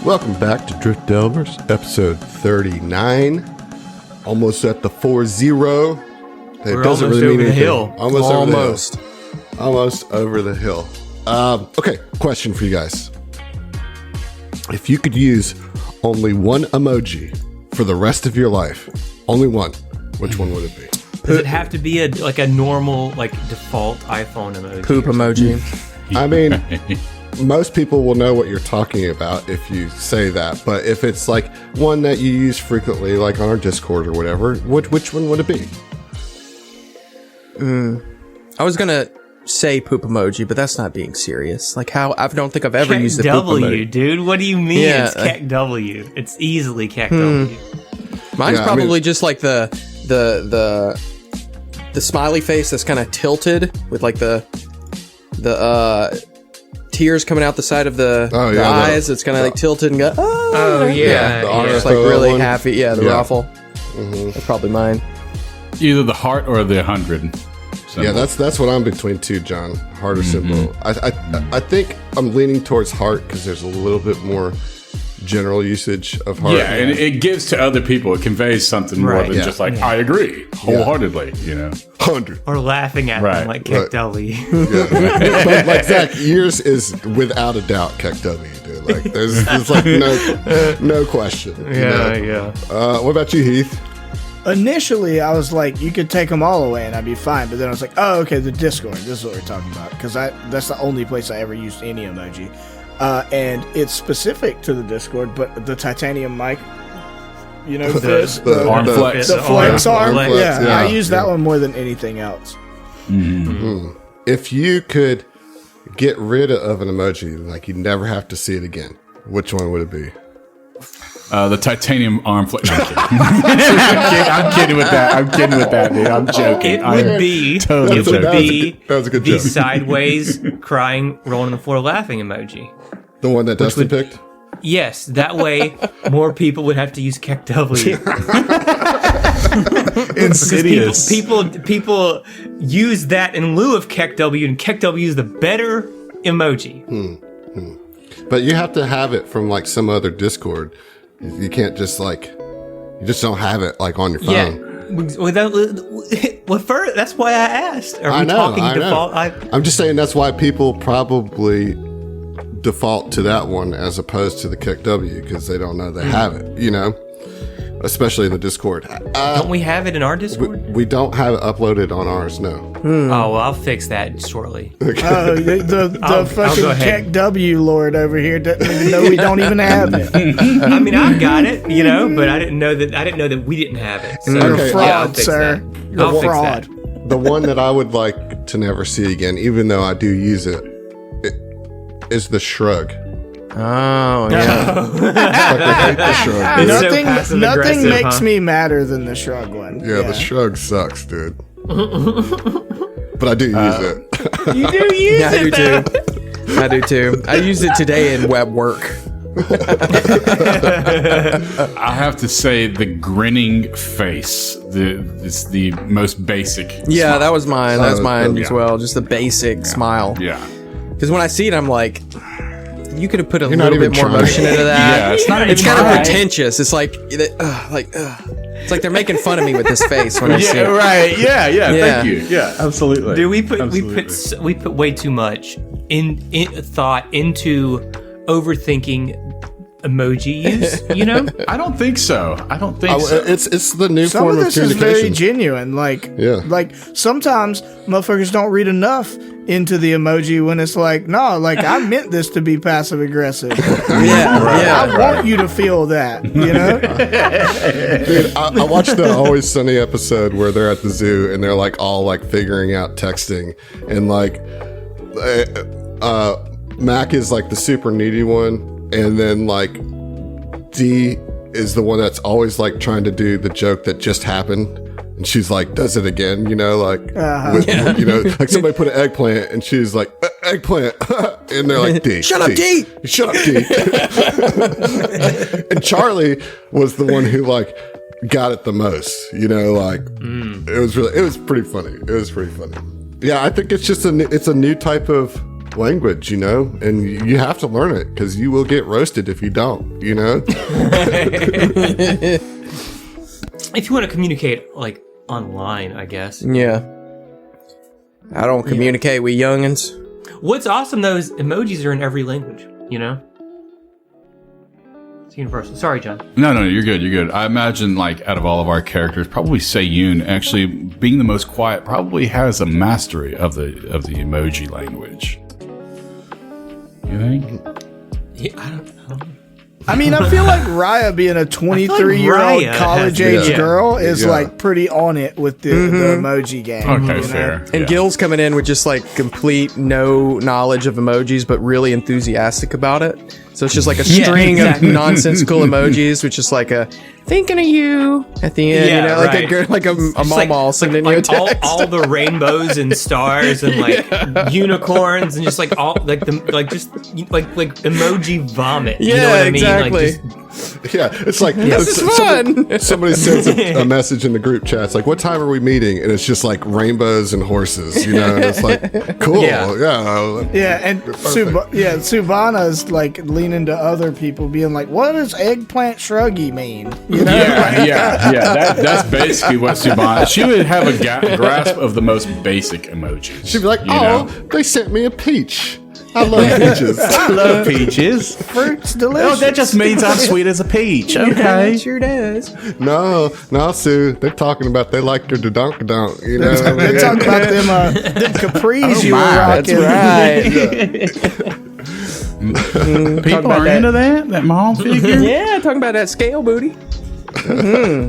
Welcome back to Drift Delvers, episode 39. Almost at the 4-0. We're almost over the hill. Almost over the hill. Okay, question for you guys. If you could use only one emoji for the rest of your life, only one, which one would it be? Does it have to be a normal, default iPhone emoji? Poop emoji. I mean, most people will know what you're talking about if you say that, but if it's like one that you use frequently, like on our Discord or whatever, which one would it be? I was gonna say poop emoji, but that's not being serious. Like how I don't think I've ever used the poop emoji. Dude, what do you mean? Yeah, it's Keck W. It's easily Keck W. Mine's probably just like the smiley face that's kind of tilted with like the tears coming out the side of the eyes. It's kind of like tilted and go. It's like really one. Happy. Yeah, the raffle. Mm-hmm. That's probably mine. Either the heart or the 100. Symbol. Yeah, that's what I'm between two, John. Heart or symbol. I think I'm leaning towards heart because there's a little bit more general usage of heart. Yeah, and it gives to other people. It conveys something more than just like, I agree wholeheartely, 100. Or laughing at them like Keck W. Yeah. But like Zach, yours is without a doubt Keck W, dude. Like there's like no question. Yeah. What about you, Heath? Initially, I was like, you could take them all away and I'd be fine. But then I was like, oh, okay, the Discord. This is what we're talking about. Because that's the only place I ever used any emoji. And it's specific to the Discord, but the titanium mic, the arm flex. The flex arm. Flex, I use that one more than anything else. Mm-hmm. If you could get rid of an emoji, like you'd never have to see it again, which one would it be? The titanium arm flex. I'm kidding with that, dude. I'm joking. It would be the sideways, crying, rolling on the floor, laughing emoji. The one that Dustin picked? Yes, that way more people would have to use Keck W. Insidious. People use that in lieu of Keck W, and Keck W is the better emoji. But you have to have it from like some other Discord. You can't just you just don't have it like on your phone. That's why I asked. Are we talking default? I'm just saying that's why people probably default to that one as opposed to the Keck W because they don't know they have it, especially in the Discord. Don't we have it in our Discord? We don't have it uploaded on ours, no. Oh, well, I'll fix that shortly. The fucking Keck W lord over here doesn't even know we don't even have it. I mean, I've got it, but I didn't know that we didn't have it. So you're a fraud, sir. You're a fraud. The one that I would like to never see again, even though I do use it, is the shrug. Oh, yeah. Nothing makes me madder than the shrug one. Yeah, the shrug sucks, dude. But I do use it. You do use it, I do too. I used it today in web work. I have to say the grinning face. It's the most basic. Yeah, smile. that was mine. That was mine as well. Just the basic smile. Yeah. Because when I see it, I'm like, you could have put a little bit more emotion into that. Yeah, it's kind of pretentious. It's like, it's like they're making fun of me with this face when I see it. Right. Yeah. Thank you. Yeah, absolutely. Dude, we put way too much thought into overthinking emoji use, I don't think so. It's the new Some form of of this is communication. very genuine. Like sometimes motherfuckers don't read enough into the emoji when it's like, no, like I meant this to be passive aggressive. I want you to feel that, Dude, I watched the Always Sunny episode where they're at the zoo and they're like all like figuring out texting and like Mac is like the super needy one. And then, like, D is the one that's always, like, trying to do the joke that just happened. And she's like, does it again, like, like somebody put an eggplant and she's like, eggplant. And they're like, D. Shut up, D. Shut up, D. And Charlie was the one who, like, got it the most, it was pretty funny. Yeah, I think it's just it's a new type of language, and you have to learn it because you will get roasted if you don't, If you want to communicate, like, online, I guess. Yeah. I don't communicate with youngins. What's awesome, though, is emojis are in every language, It's universal. Sorry, John. No, you're good. I imagine, like, out of all of our characters, probably Seiyun, actually, being the most quiet, probably has a mastery of the emoji language. You think? Yeah, I don't know. I mean, I feel like Raya being a 23-year-old college-age girl is like pretty on it with the emoji game. Okay, fair. And Gil's coming in with just like complete no knowledge of emojis, but really enthusiastic about it. So it's just like a string of nonsensical emojis, which is like a thinking of you at the end, like a mall sending you a text. All the rainbows and stars and like unicorns and just like all like emoji vomit. You know what I mean? Exactly. Like it's like this is fun. Somebody sends a message in the group chat. It's like, what time are we meeting? And it's just like rainbows and horses, and it's like, cool, and Subhana's like leaning to other people, being like, what does eggplant shruggy mean? That's basically what Subhana. She would have a grasp of the most basic emojis. She'd be like, they sent me a peach. I love peaches. I love peaches. Fruit's delicious. Oh, that just means I'm sweet as a peach. Okay. It sure does. No, Sue. They're talking about they like your donk-a-donk. They're talking about them capris you were rocking. That's right. People are into that mom figure. Yeah, talking about that scale booty.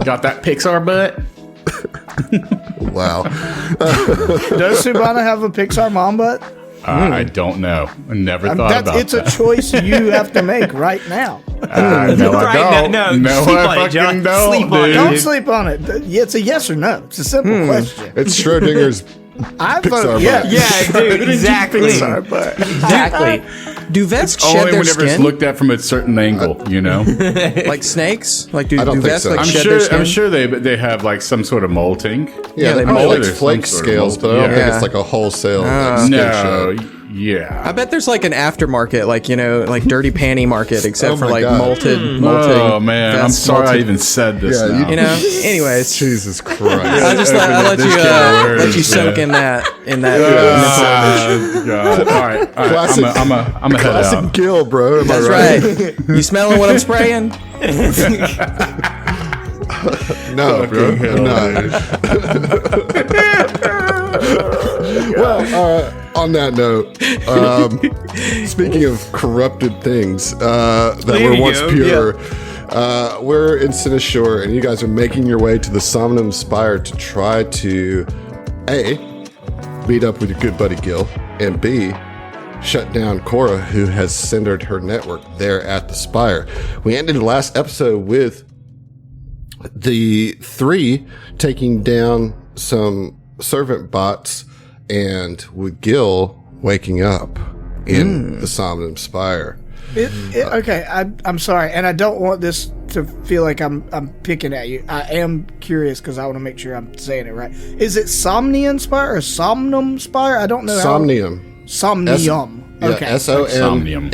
Got that Pixar butt. Wow. Does Subhana have a Pixar mom butt? I don't know. I never thought about it's that. It's a choice you have to make right now. No, I don't. No, sleep on it, John. Sleep on it. Don't sleep on it. It's a yes or no. It's a simple question. It's Schrodinger's Pixar butt. Yeah, dude, exactly. Pixar butt. Exactly. Do vets shed only their whenever skin? it's looked at from a certain angle, Like snakes? Like do I don't think vets so. like shed their skin? I'm sure they have like some sort of molting. Yeah, they mold like it. flake scales, but I don't think it's like a wholesale skin shed. Yeah. I bet there's like an aftermarket, like like dirty panty market, except for like God. molting. Oh man, I'm vests, sorry I molted. even said this. Yeah, now. Anyways, Jesus Christ. I let you soak in that mental image. God. All right. Classic- I'm a head Classic out. Gil, bro. Am That's I right? You smelling what I'm spraying? No, bro. No. Well, on that note, speaking of corrupted things that were once pure, we're in Sinishore, and you guys are making your way to the Somnum Spire to try to A, meet up with your good buddy Gil, and B, shut down Cora, who has centered her network there at the Spire. We ended the last episode with the three taking down some servant bots, and with Gil waking up in the Somnum Spire. Okay, I'm sorry, and I don't want this to feel like I'm picking at you. I am curious because I want to make sure I'm saying it right. Is it Somnium Spire or Somnum Spire? I don't know. Somnium. Somnium. Okay. SOMNIUM.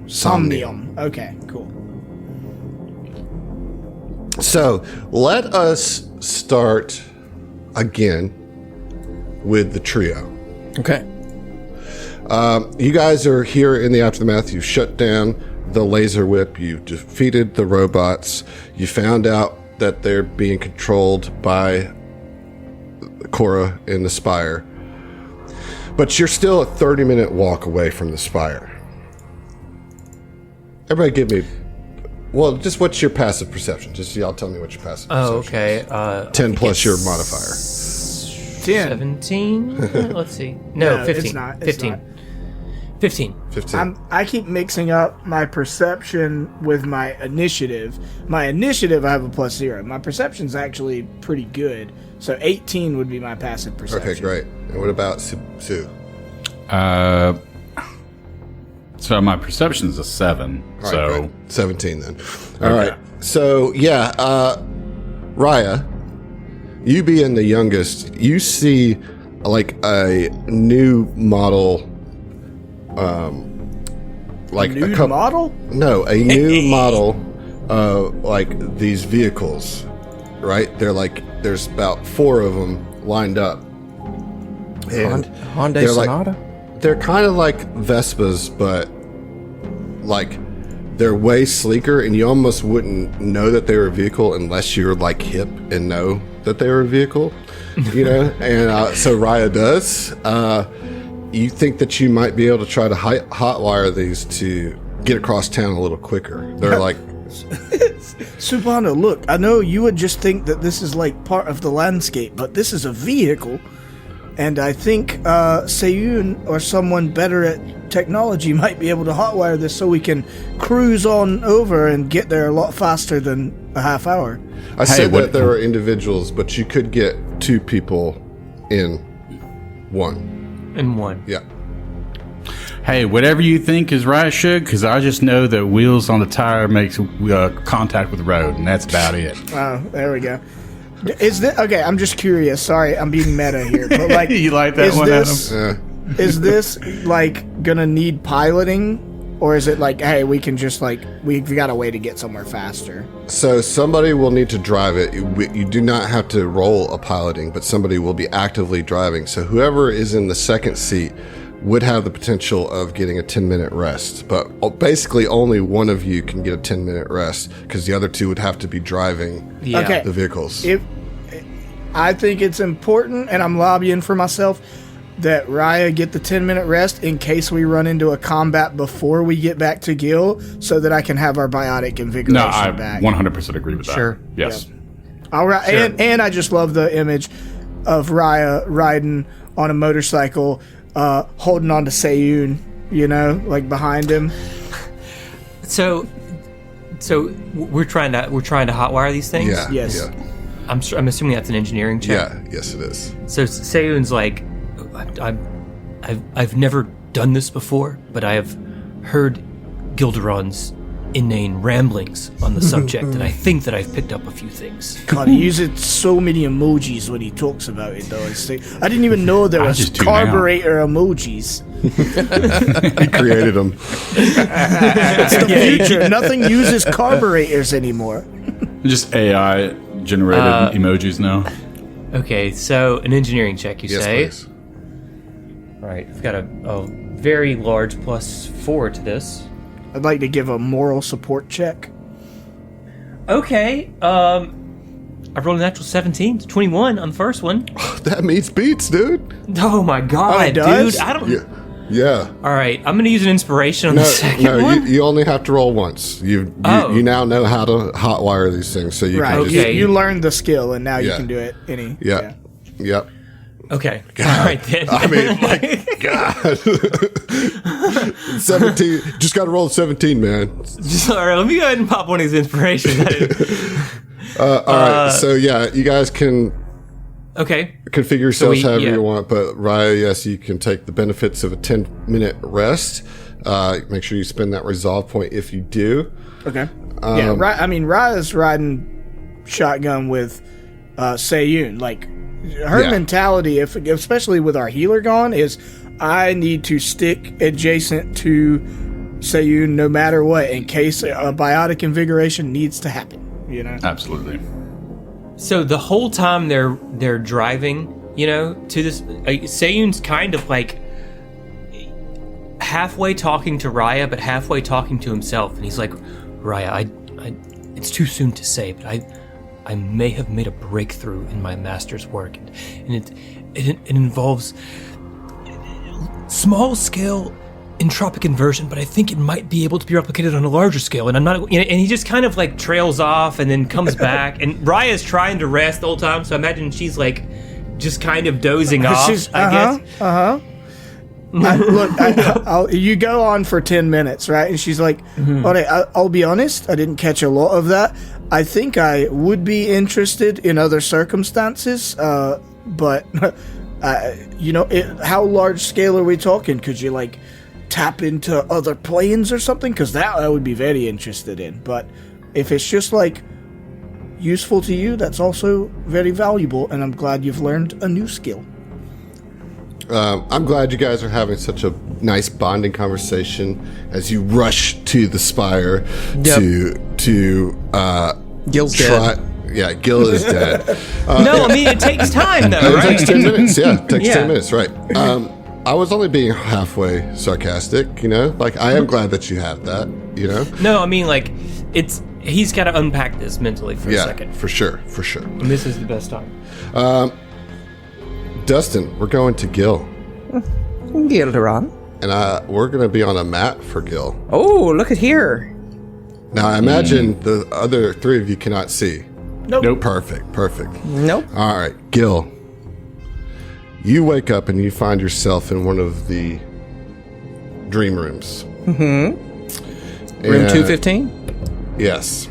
Somnium. Okay, cool. So let us start again with the trio. Okay. You guys are here in the aftermath. You've shut down the laser whip. You've defeated the robots. You found out that they're being controlled by Cora in the Spire. But you're still a 30-minute walk away from the Spire. Everybody give me... Well, just what's your passive perception? Just y'all tell me what your passive perception is. Okay. 10 plus your modifier. 17? Let's see. No, 15. It's not. 15. 15. 15. I keep mixing up my perception with my initiative. My initiative, I have a +0. My perception's actually pretty good. So 18 would be my passive perception. Okay, great. And what about Sue? So my perception's a 7. All so right, great. 17 then. All right. So yeah, Raya, you being the youngest, you see like a new model like New model? No, a new model like these vehicles, right? They're like, there's about 4 of them lined up. And Hyundai Sonata? They're kind of like Vespas, but like they're way sleeker, and you almost wouldn't know that they were a vehicle unless you're like hip and know that they were a vehicle, you know? And so Raya does. You think that you might be able to try to hotwire these to get across town a little quicker. They're like... Subhana, look, I know you would just think that this is like part of the landscape, but this is a vehicle. And I think Seiyun or someone better at technology might be able to hotwire this so we can cruise on over and get there a lot faster than a half hour. I said that there are individuals, but you could get 2 people in one. Yeah. Hey, whatever you think is right, Shug, because I just know that wheels on the tire makes contact with the road, and that's about it. Oh, there we go. Is this okay? I'm just curious. Sorry, I'm being meta here, but like, You like that one, Adam? Is this like gonna need piloting, or is it like, hey, we can just like we've got a way to get somewhere faster? So somebody will need to drive it. You do not have to roll a piloting, but somebody will be actively driving. So whoever is in the second seat would have the potential of getting a 10-minute rest. But basically only one of you can get a 10-minute rest because the other 2 would have to be driving the vehicles. I think it's important, and I'm lobbying for myself, that Raya get the 10-minute rest in case we run into a combat before we get back to Gil, so that I can have our biotic invigoration back. No, I 100% agree with that. Sure. Yes. Yep. All right, sure. And I just love the image of Raya riding on a motorcycle, holding on to Seiyun, you know, like behind him. So we're trying to hotwire these things. Yeah. Yes. Yeah. I'm assuming that's an engineering check. Yeah. Yes, it is. So Seiyun's like, I've never done this before, but I have heard Gilderon's inane ramblings on the subject, and I think that I've picked up a few things. God, he uses so many emojis when he talks about it, though. I didn't even know there was carburetor emojis. He created them. It's the future. Nothing uses carburetors anymore. Just AI generated emojis now. Okay, so an engineering check, you say? Yes, please. All right, I've got a very large +4 to this. I'd like to give a moral support check. Okay, I rolled a natural 17, 21 on the first one. That meets beats, dude. Oh my god, it does? dude! I don't. Yeah. All right, I'm gonna use an inspiration on the second one. You only have to roll once. You now know how to hotwire these things, so you Right. can Okay. You learned the skill, and now you Yeah. can do it. Yeah. Yep. Okay, all right then. I mean, like, God. 17. Just got to roll 17, man. All right, let me go ahead and pop one of these inspirations. All right. So, yeah, you guys can Okay. configure yourselves however you want, but Raya, yes, you can take the benefits of a 10-minute rest. Make sure you spend that resolve point if you do. Okay. Raya's riding shotgun with Seiyun. Like, her mentality, especially with our healer gone, is I need to stick adjacent to Seiyun no matter what, in case a biotic invigoration needs to happen. You know. Absolutely. So the whole time they're driving, you know, to this, Seiyun's kind of like halfway talking to Raya, but halfway talking to himself, and he's like, Raya, I it's too soon to say, but I may have made a breakthrough in my master's work, and it involves small scale entropic inversion, but I think it might be able to be replicated on a larger scale. And I'm not, you know, and he just kind of like trails off and then comes back, and Raya's trying to rest the whole time, so I imagine she's like just kind of dozing off. I guess. Look, you go on for 10 minutes, right? And she's like, all right, I'll be honest, I didn't catch a lot of that. I think I would be interested in other circumstances, but, you know, how large scale are we talking? Could you, like, tap into other planes or something? Because that I would be very interested in. But if it's just, like, useful to you, that's also very valuable, and I'm glad you've learned a new skill. I'm glad you guys are having such a nice bonding conversation as you rush to the spire to Gil's dead. Yeah, Gil is dead. No, I mean, it takes time, though, It right? takes 10 minutes. Yeah, it takes Yeah. 10 minutes, right. I was only being halfway sarcastic, you know? Like, I am glad that you have that, you know? No, I mean, like, he's got to unpack this mentally for a second. For sure, for sure. And this is the best time. Dustin, we're going to Gil. Gilderon. And we're going to be on a map for Gil. Oh, look at here. Now, I imagine the other three of you cannot see. Nope. Perfect. Nope. All right, Gil. You wake up and you find yourself in one of the dream rooms. Room 215? Yes.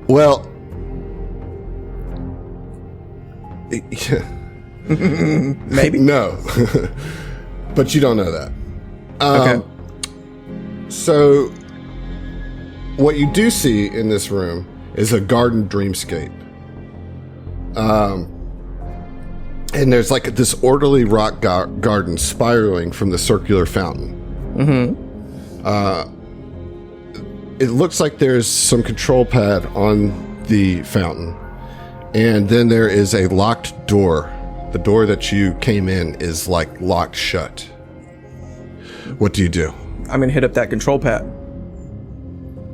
Well. Maybe. No. But you don't know that. Okay. So, what you do see in this room is a garden dreamscape. And there's like this orderly rock garden spiraling from the circular fountain. It looks like there's some control pad on the fountain. And then there is a locked door. The door that you came in is like locked shut. What do you do? I'm going to hit up that control pad.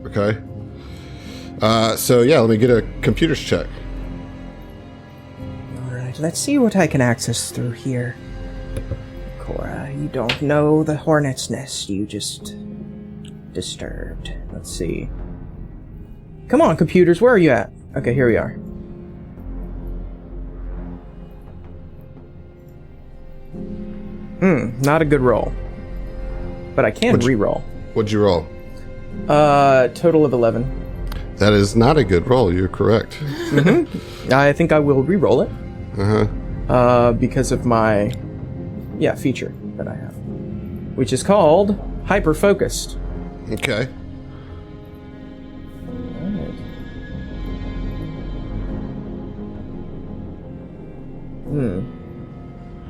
Okay. So yeah, let me get a computer's check. Alright, let's see what I can access through here. Cora, you don't know the hornet's nest, you just disturbed. Let's see. Come on, computers, where are you at? Okay, here we are. Not a good roll. But I can re-roll. What'd you roll? Total of 11. That is not a good roll. You're correct. I think I will re-roll it. Because of my, feature that I have. Which is called hyper-focused. Okay.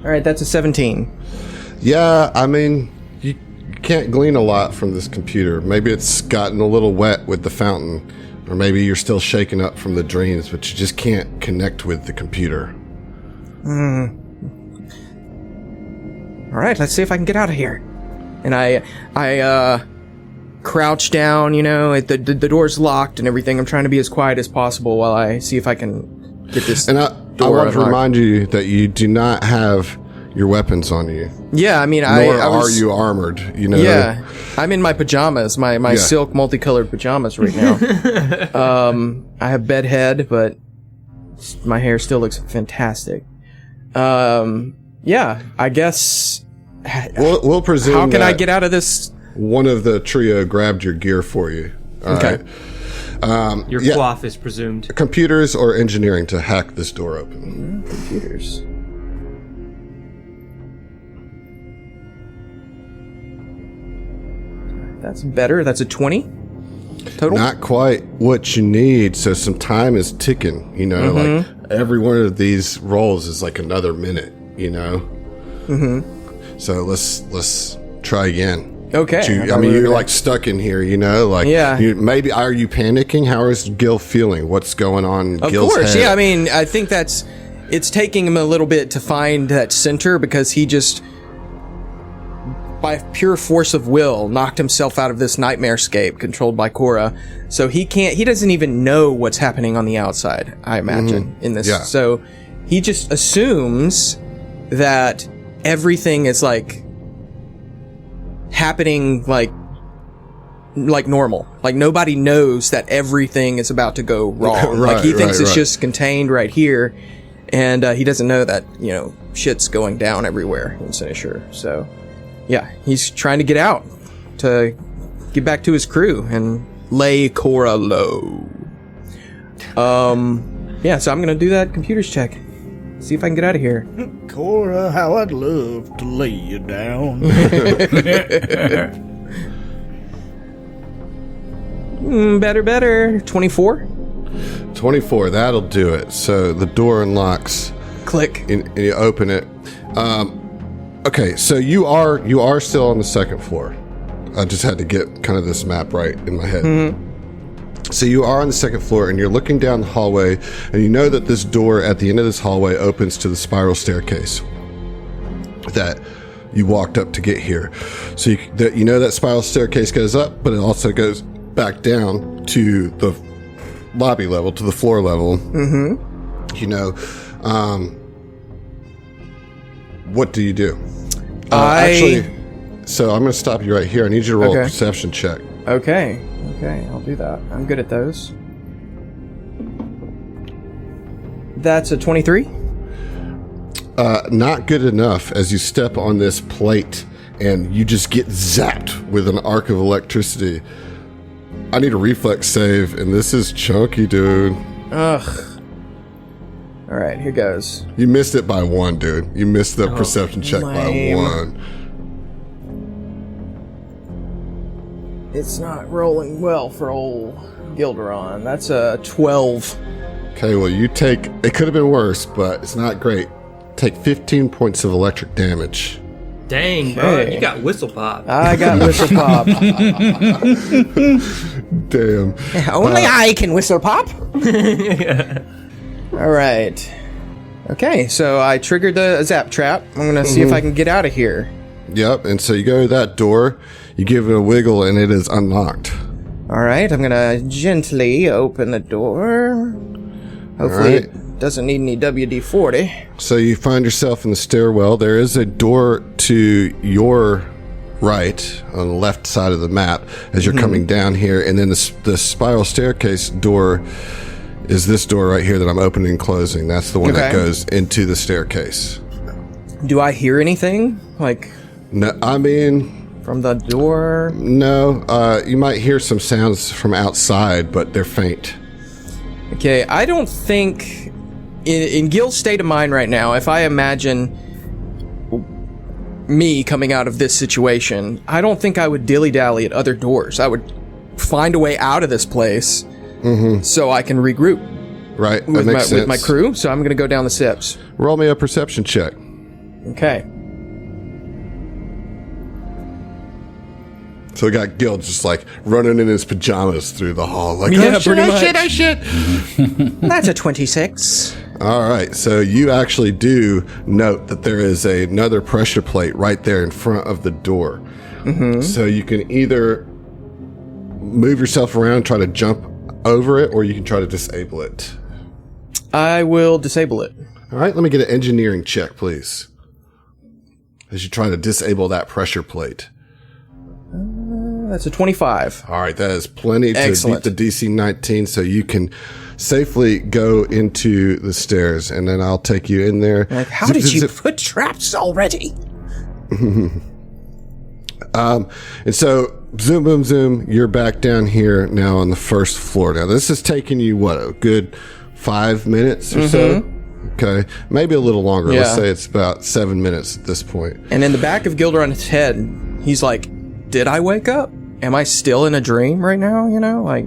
Alright, that's a 17. Yeah, I mean, you can't glean a lot from this computer. Maybe it's gotten a little wet with the fountain, or maybe you're still shaken up from the dreams, but you just can't connect with the computer. Alright, let's see if I can get out of here. And I crouch down, the door's locked and everything. I'm trying to be as quiet as possible while I see if I can get this And I door want to unlocked. remind you that you do not have your weapons on you. Yeah, I mean, Nor I was, are you armored, Yeah, I'm in my pajamas, my silk multicolored pajamas right now. I have bed head, but my hair still looks fantastic. Yeah, I guess. We'll presume How can that I get out of this? one of the trio grabbed your gear for you. All Okay. right. Your quaff is presumed. Computers or engineering to hack this door open. Computers. That's better. That's a 20 total. Not quite what you need, so some time is ticking, like every one of these rolls is like another minute, So let's try again. Okay. You're like stuck in here, like maybe are you panicking? How is Gil feeling? What's going on in Of Gil's course, head? yeah. I mean, I think it's taking him a little bit to find that center because he just, by pure force of will, knocked himself out of this nightmarescape controlled by Cora. So he doesn't even know what's happening on the outside, I imagine, in this. Yeah. So he just assumes that everything is like happening like normal. Like nobody knows that everything is about to go wrong. Like he thinks it's just contained right here. And he doesn't know that, shit's going down everywhere in Sinisher. So, yeah, he's trying to get out to get back to his crew and lay Cora low. Yeah, so I'm going to do that computers check. See if I can get out of here. Cora, how I'd love to lay you down. Better. 24? 24, that'll do it. So the door unlocks Click. And you open it. Okay, so you are still on the second floor. I just had to get kind of this map right in my head. So you are on the second floor, and you're looking down the hallway, and you know that this door at the end of this hallway opens to the spiral staircase that you walked up to get here. So you know that spiral staircase goes up, but it also goes back down to the lobby level, to the floor level. You know, what do you do? Actually, so I'm going to stop you right here. I need you to roll a perception check. Okay, I'll do that. I'm good at those. That's a 23. Not good enough, as you step on this plate and you just get zapped with an arc of electricity. I need a reflex save, and this is chunky, dude. Ugh. All right, here goes. You missed it by 1, dude. You missed the perception check by 1. It's not rolling well for old Gilderon. That's a 12. Okay, well, you take... It could have been worse, but it's not great. Take 15 points of electric damage. Dang, bro. You got whistle pop. I got whistle pop. Damn. Only I can whistle pop. All right. Okay, so I triggered the zap trap. I'm going to see if I can get out of here. Yep, and so you go to that door, you give it a wiggle, and it is unlocked. All right, I'm going to gently open the door. Hopefully it doesn't need any WD-40. So you find yourself in the stairwell. There is a door to your right on the left side of the map as you're coming down here, and then the spiral staircase door is this door right here that I'm opening and closing. That's the one that goes into the staircase. Do I hear anything? Like... No, I mean... From the door? No, you might hear some sounds from outside, but they're faint. Okay, I don't think... In Gil's state of mind right now, if I imagine me coming out of this situation, I don't think I would dilly-dally at other doors. I would find a way out of this place so I can regroup. Right, with my crew, so I'm going to go down the steps. Roll me a perception check. Okay. So we got Gil just like running in his pajamas through the hall, like, Yeah, oh shit, pretty oh much. shit, oh shit. That's a 26. All right, so you actually do note that there is another pressure plate right there in front of the door. So you can either move yourself around, try to jump over it, or you can try to disable it. I will disable it. All right, let me get an engineering check, please, as you try to disable that pressure plate. That's a 25. All right, that is plenty to Excellent. beat the DC 19, so you can safely go into the stairs, and then I'll take you in there. Like, how did you put traps already? And so, zoom, boom, zoom, you're back down here now on the first floor. Now, this is taking you, what, a good 5 minutes or so? Okay, maybe a little longer. Let's say it's about 7 minutes at this point. And in the back of Gilderon's head, he's like, did I wake up? Am I still in a dream right now? You know, like,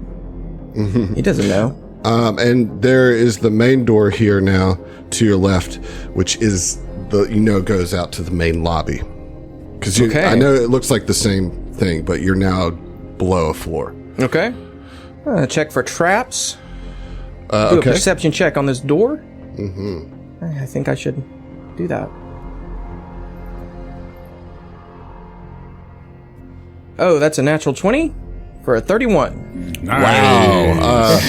he doesn't know. And there is the main door here now to your left, which is goes out to the main lobby. Because I know it looks like the same thing, but you're now below a floor. Okay. Check for traps. Do a perception check on this door. I think I should do that. Oh, that's a natural 20 for a 31. Nice. Wow.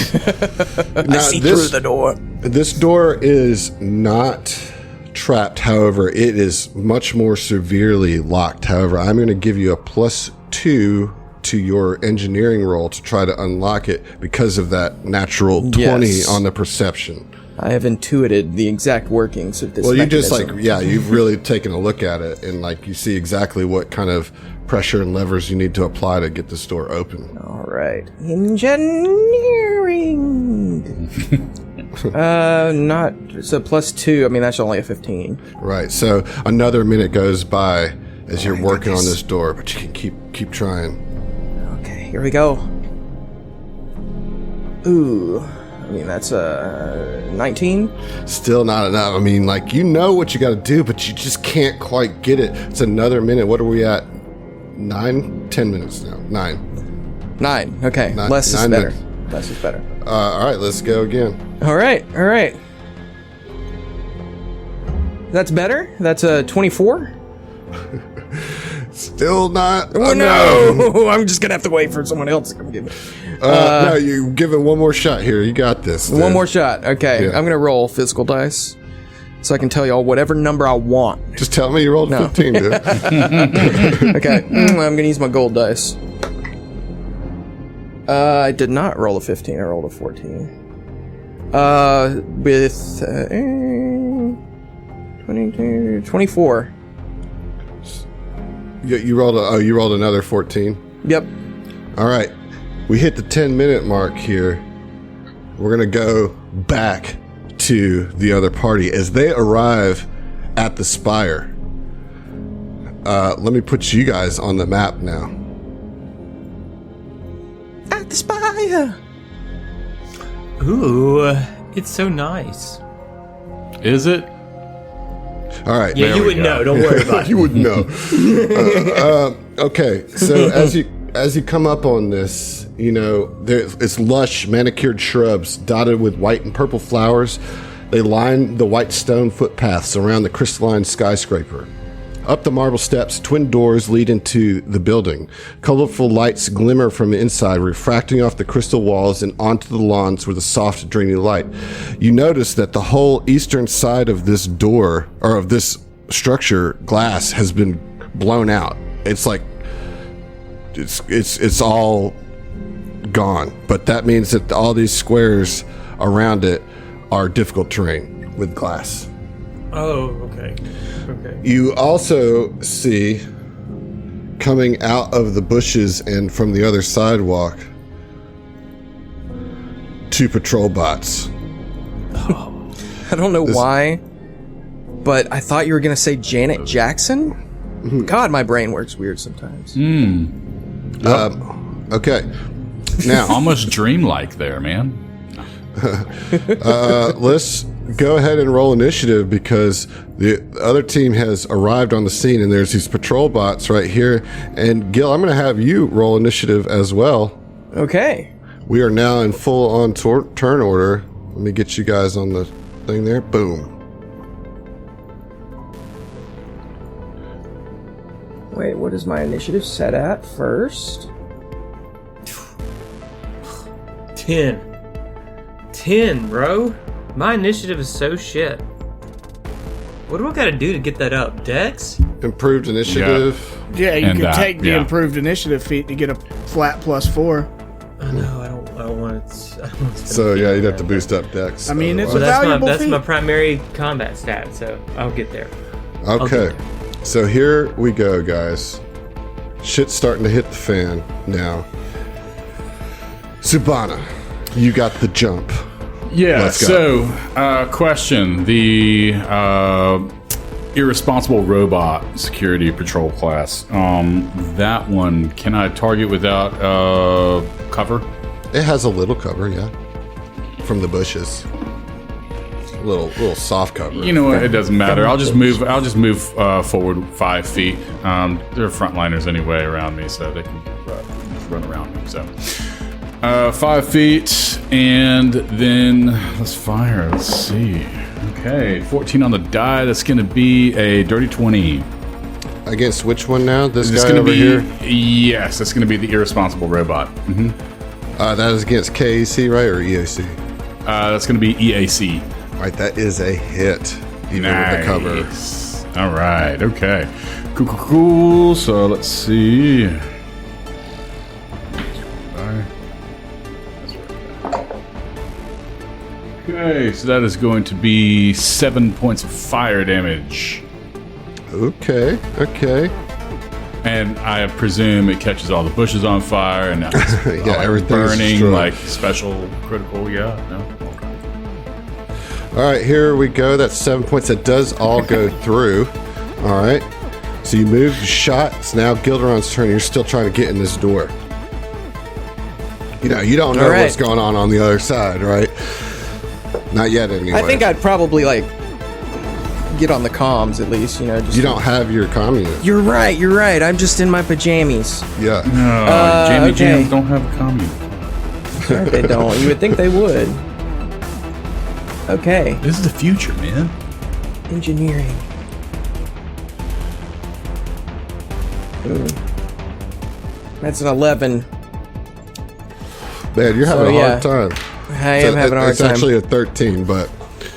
I see through the door. This door is not trapped. However, it is much more severely locked. However, I'm going to give you a +2 to your engineering roll to try to unlock it because of that natural 20 on the perception. I have intuited the exact workings of this Well, mechanism. you've really taken a look at it, and you see exactly what kind of pressure and levers you need to apply to get this door open. All right. Engineering. So +2. I mean, that's only a 15. Right. So another minute goes by as you're working on this door, but you can keep trying. Okay, here we go. Ooh. I mean, that's 19. Still not enough. I mean, like, you know what you got to do, but you just can't quite get it. It's another minute. What are we at? 10 minutes now. 9. 9. Okay. Less is better. Less is better. All right, let's go again. All right. That's better. That's a 24. Still not. Oh no! I'm just gonna have to wait for someone else to come give me. No, you give it one more shot here. You got this. One more shot. Okay, Yeah. I'm gonna roll physical dice, so I can tell y'all whatever number I want. Just tell me you rolled 15, dude. Okay, I'm gonna use my gold dice. I did not roll a 15. I rolled a 14. With 22, 24. You rolled you rolled another 14. Yep. All right, we hit the 10-minute mark here. We're gonna go back to the other party as they arrive at the spire. Let me put you guys on the map now. At the spire. Ooh, it's so nice. Is it? All right. Yeah, you would know. Don't worry about it. You would know. Okay, so as you come up on this, you know, it's lush, manicured shrubs dotted with white and purple flowers. They line the white stone footpaths around the crystalline skyscraper. Up the marble steps, twin doors lead into the building. Colorful lights glimmer from the inside, refracting off the crystal walls and onto the lawns with a soft, dreamy light. You notice that the whole eastern side of this door, or of this structure, glass, has been blown out. It's like it's all gone. But that means that all these squares around it are difficult terrain with glass. Oh, okay. You also see, coming out of the bushes and from the other sidewalk, 2 patrol bots. I don't know why, but I thought you were gonna say Janet Jackson. God, my brain works weird sometimes. Okay. Now, Almost dreamlike there, man. let's go ahead and roll initiative because the other team has arrived on the scene and there's these patrol bots right here. And Gil, I'm going to have you roll initiative as well. Okay. We are now in full on turn order. Let me get you guys on the thing there. Boom. Wait, what is my initiative set at first? 10. 10, bro. My initiative is so shit. What do I gotta do to get that up? Dex? Improved initiative. Yeah, you And can take the yeah. improved initiative feat to get a flat +4. Oh, no, I don't want it. So yeah, you'd have to boost up Dex. I mean, it's Well, a that's valuable that's feat. my primary combat stat, so I'll get there. Okay, so here we go, guys. Shit's starting to hit the fan now. Subana, you got the jump. Yeah, Let's so, question. The irresponsible robot security patrol class. That one, can I target without cover? It has a little cover, yeah, from the bushes. Little soft cover. You know what? It doesn't matter. I'll just move forward 5 feet. They're frontliners anyway around me, so they can just run around me. So 5 feet, and then let's fire. Let's see. Okay, 14 on the die. That's going to be a dirty 20. Against which one now? This It's guy going to over be here. yes. That's going to be the irresponsible robot. That is against KAC, right, or EAC? That's going to be EAC. Right, that is a hit, even with the cover. Nice. All right. Okay. Cool. So let's see. Okay, so that is going to be 7 points of fire damage. Okay. And I presume it catches all the bushes on fire and it's Yeah, all, like, everything is burning, destroyed. like special critical. Yeah, no. Okay. All right, here we go. That's 7 points. That does all go through. All right. So you moved, you shot. It's now Gilderon's turn. You're still trying to get in this door. You don't know All right. what's going on the other side, right? Not yet, anyway. I think I'd probably like get on the comms at least. Just You don't have your commune. You're right. I'm just in my pajamas. Yeah. No, Jamie okay. Jams don't have a commune. Sure they don't. You would think they would. Okay. This is the future, man. Engineering. That's an 11. Man, you're having a yeah. hard time. I am having a hard It's time. actually a 13, but...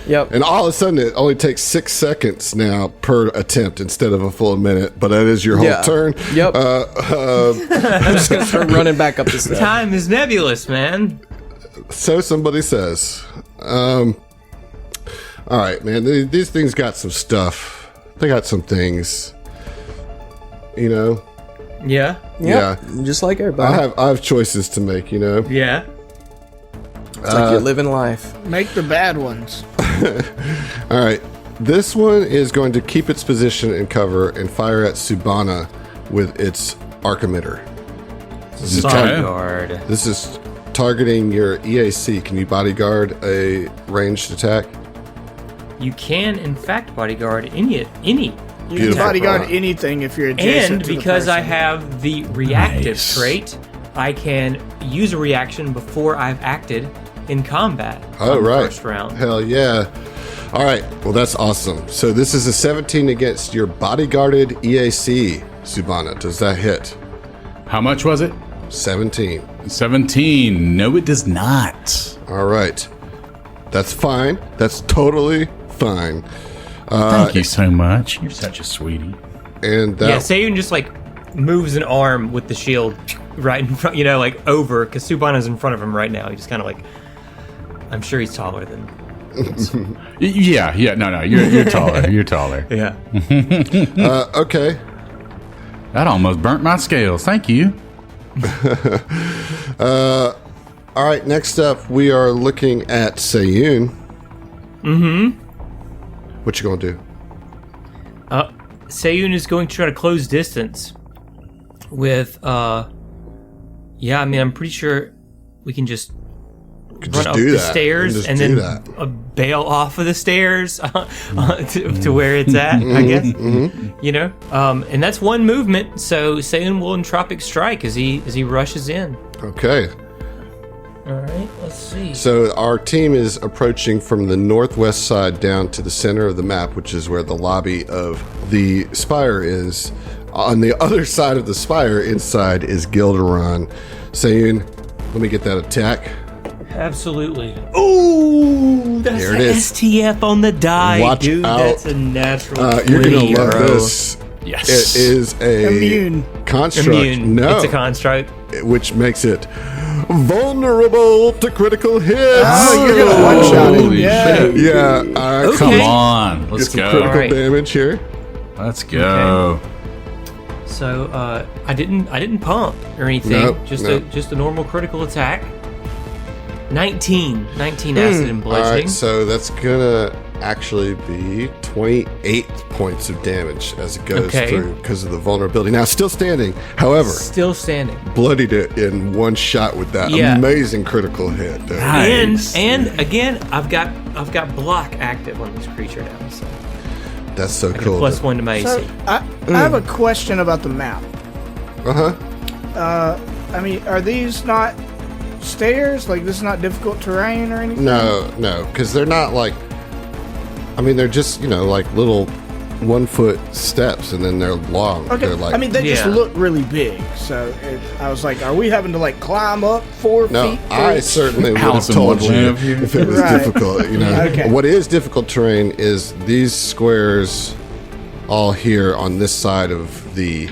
Yep. And all of a sudden, it only takes 6 seconds now per attempt instead of a full minute, but that is your whole Yeah. turn. Yep. I'm just going to start running back up the steps. Time is nebulous, man. So somebody says. All right, man. These things got some stuff. They got some things. Yeah. Yeah. Just like everybody. I have choices to make, Yeah. It's like you're living life. Make the bad ones. All right. This one is going to keep its position and cover and fire at Subana with its arc emitter. Bodyguard. This is targeting your EAC. Can you bodyguard a ranged attack? You can, in fact, bodyguard any. You can Beautiful. bodyguard anything if you're adjacent And to the because I person. have the reactive Nice. trait, I can use a reaction before I've acted in combat. Oh, on the right. First round. Hell yeah. All right. Well, that's awesome. So this is a 17 against your bodyguarded EAC, Subana. Does that hit? How much was it? 17. 17. No, it does not. All right. That's fine. That's totally fine. Thank you so much. You're such a sweetie. And that Yeah, Sayun just moves an arm with the shield right in front, over, because Subana's in front of him right now. He just kind of I'm sure he's taller than. Yeah. No. You're taller. You're taller. Yeah. okay. That almost burnt my scales. Thank you. All right. Next up, we are looking at Sayun. Mm-hmm. What you gonna do? Sayun is going to try to close distance with, I'm pretty sure we can just Could run just up do the that. stairs Just and do then that. bail off of the stairs to where it's at, I guess. And that's one movement. So Sayun will entropic strike as he rushes in. Okay. All right, let's see. So our team is approaching from the northwest side down to the center of the map, which is where the lobby of the spire is. On the other side of the spire, inside, is Gilderon. Sayun, let me get that attack. Absolutely. Ooh, that's There an it is. STF on the die, Watch dude. out. That's a natural. You're 20, gonna love bro. this. Yes. It is a Immune. construct. Immune. No, It's a construct. which makes it vulnerable to critical hits. Oh, you're gonna one-shot it. Holy Yeah. shit. Yeah. Okay. Come on. Let's Get some go. critical Alright. damage here. Let's go. So I didn't pump or anything. Nope, just nope. a normal critical attack. 19 acid and All bludgeoning. right, so that's gonna actually be 28 points of damage as it goes Okay. through because of the vulnerability. Now, still standing. However, Still standing. bloodied it in one shot with that Yeah. amazing critical hit. Dude. Nice. And again, I've got block active on this creature now. So That's so I get a cool. +1 to my AC. So, I have a question about the map. Uh huh. Are these not stairs? This is not difficult terrain or anything? No, because they're not they're just little 1 foot steps, and then they're long. Okay. They're They just Yeah. look really big. So I was like, are we having to climb up 4 no, feet? I first? certainly would have Allison told you Wonderland here. if it was Right. difficult. Okay. What is difficult terrain is these squares, all here on this side of the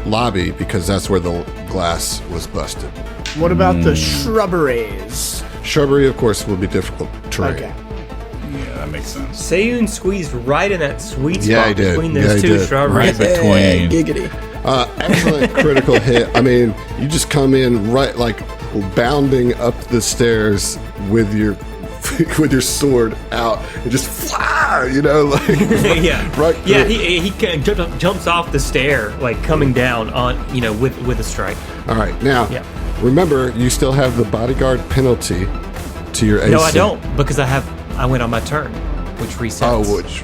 lobby, because that's where the glass was busted. What about the shrubberies? Shrubbery, of course, will be difficult terrain. Okay. Yeah, that makes sense. Sayun squeezed right in that sweet Yeah, spot he did. between Yeah, those he two did. shrubberies. Right between. Giggity. Excellent critical hit. You just come in right, bounding up the stairs with your with your sword out and just fly. Yeah, right. Yeah, through. he kind of jumps off the stair, coming down on with a strike. All right, now Yeah. Remember, you still have the bodyguard penalty to your AC. No, I don't, because I went on my turn, which resets. Oh, which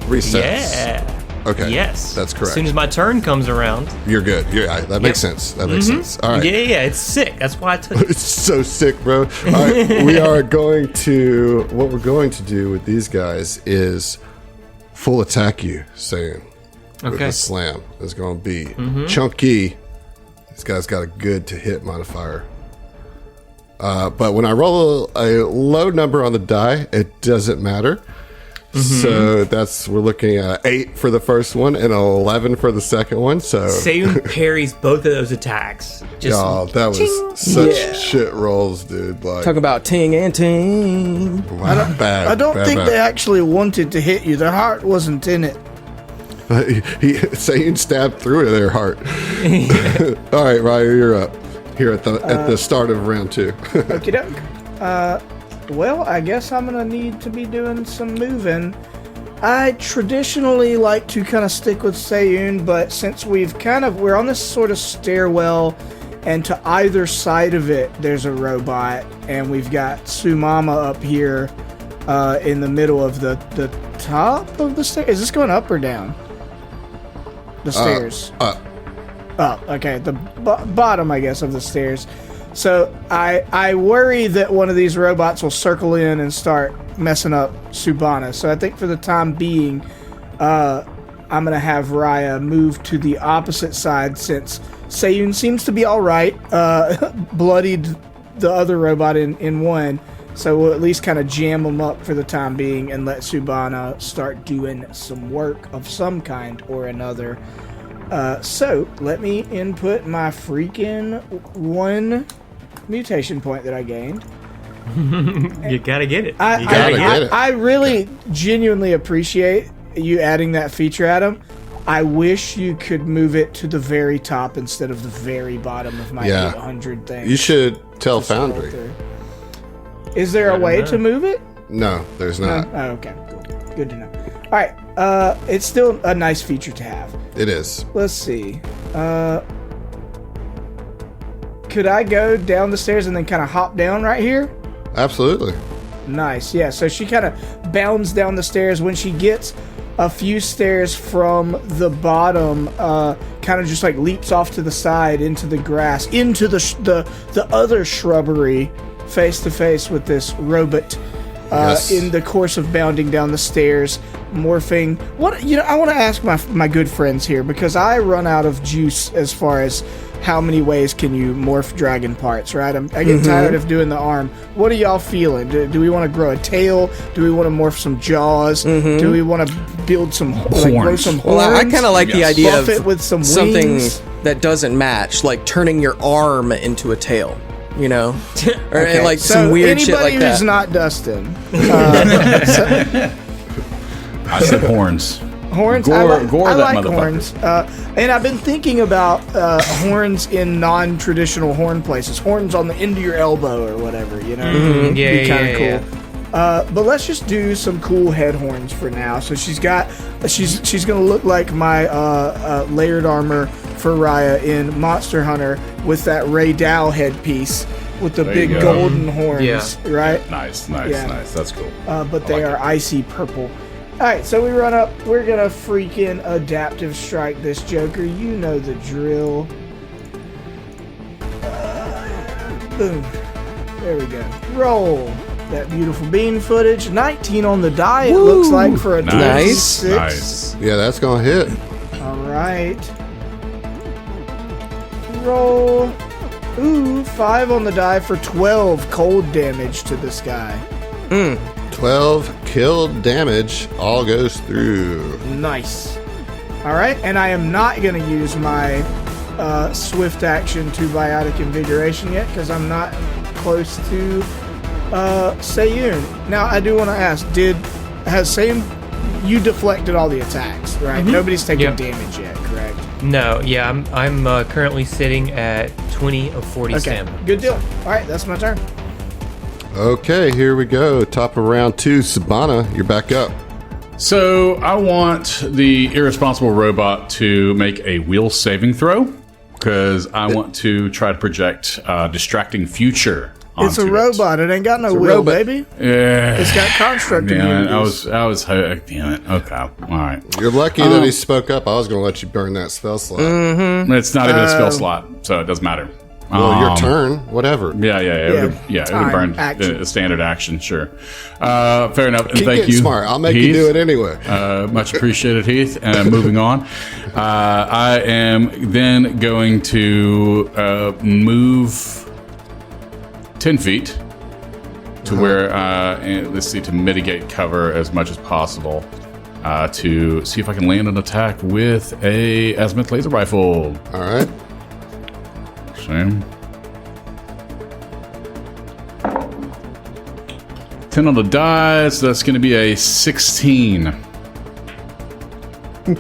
resets. Yeah. Okay. Yes. That's correct. As soon as my turn comes around. You're good. That makes sense. That makes sense. All right. Yeah. It's sick. That's why I took it. It's so sick, bro. All right. What we're going to do with these guys is full attack you, saying. With Okay. the slam is going to be chunky. This guy's got a good to hit modifier. But when I roll a low number on the die, it doesn't matter. So we're looking at 8 for the first one and 11 for the second one. So Seiyun parries both of those attacks. Just that was such shit rolls, dude. Like, Talk about ting and ting. wow, bad. I don't think bad. they actually wanted to hit you. Their heart wasn't in it. Saying stabbed through their heart. All right, Ryan, you're up here at the start of round 2. Okie doke. Well, I guess I'm gonna need to be doing some moving. I traditionally like to kind of stick with Seiyun, but since we're on this sort of stairwell, and to either side of it there's a robot, and we've got Sumama up here in the middle of the top of the stairs. Is this going up or down? The stairs. Up. Up. Okay, the bottom, I guess, of the stairs. So I worry that one of these robots will circle in and start messing up Subana. So I think for the time being, I'm going to have Raya move to the opposite side since Seiyun seems to be all right. Bloodied the other robot in one. So we'll at least kind of jam them up for the time being and let Subana start doing some work of some kind or another. So let me input my freaking 1 mutation point that I gained. you gotta get it. I really genuinely appreciate you adding that feature, Adam. I wish you could move it to the very top instead of the very bottom of my 800 thing. You should tell Foundry. Is there a way to move it? No, there's not. Oh, okay, cool. Good to know. All right, it's still a nice feature to have. It is. Let's see. Could I go down the stairs and then kind of hop down right here? Absolutely. Nice. Yeah, so she kind of bounds down the stairs. When she gets a few stairs from the bottom, kind of just like leaps off to the side into the grass, into the other shrubbery, face to face with this robot. Yes. In the course of bounding down the stairs, morphing. I want to ask my good friends here, because I run out of juice as far as how many ways can you morph dragon parts, right? I get tired of doing the arm. What are y'all feeling? Do we want to grow a tail? Do we want to morph some jaws? Do we want to build some grow some horns? Well, I kind of like the idea Buff of it with some something wings. that doesn't match, like turning your arm into a tail. You know, or Okay, like so some weird shit like anybody that. who's not Dustin, I said horns. horns. Gore I that like motherfucker. horns, and I've been thinking about horns in non-traditional horn places. Horns on the end of your elbow or whatever. You know, be kind of cool. But let's just do some cool head horns for now. So she's gonna look like my layered armor for Raya in Monster Hunter with that Ray Dow headpiece with the There big you go. golden horns, right? Nice. Yeah. That's cool. But they are icy purple. Alright, so we run up. We're gonna freaking adaptive strike this Joker. You know the drill. Boom. There we go. Roll. That beautiful bean footage. 19 on the die, it looks like, for a Nice. 26. Nice. Yeah, that's gonna hit. Alright. Roll. Ooh, 5 on the die for 12 cold damage to this guy. 12 killed damage. All goes through. Nice. Alright, and I am not going to use my swift action to biotic invigoration yet, because I'm not close to Seiyun. Now, I do want to ask, has Seiyun, you deflected all the attacks, right? Nobody's taking damage yet, correct? No, yeah, I'm currently sitting at 20 of 40 stamina. Good deal. Alright, that's my turn. Okay, here we go. Top of round 2. Sabana, you're back up. So I want the irresponsible robot to make a will saving throw. because I want to try to project distracting future. It's a onto robot. It ain't got no will, robot. baby. Yeah. It's got construct Damn it. immunities. I was damn it. Okay. All right. You're lucky that he spoke up. I was going to let you burn that spell slot. It's not even a spell slot, so it doesn't matter. Well, your turn, whatever. Yeah. It would Time, burn action. a standard action, sure. Fair enough. And Keep thank getting you. smart. I'll make Heath. you do it anyway. Much appreciated, Heath. Moving on. I am then going to move 10 feet to where, let's see, to mitigate cover as much as possible. To see if I can land an attack with a azimuth laser rifle. All right. Same. 10 on the die, so that's going to be a 16. This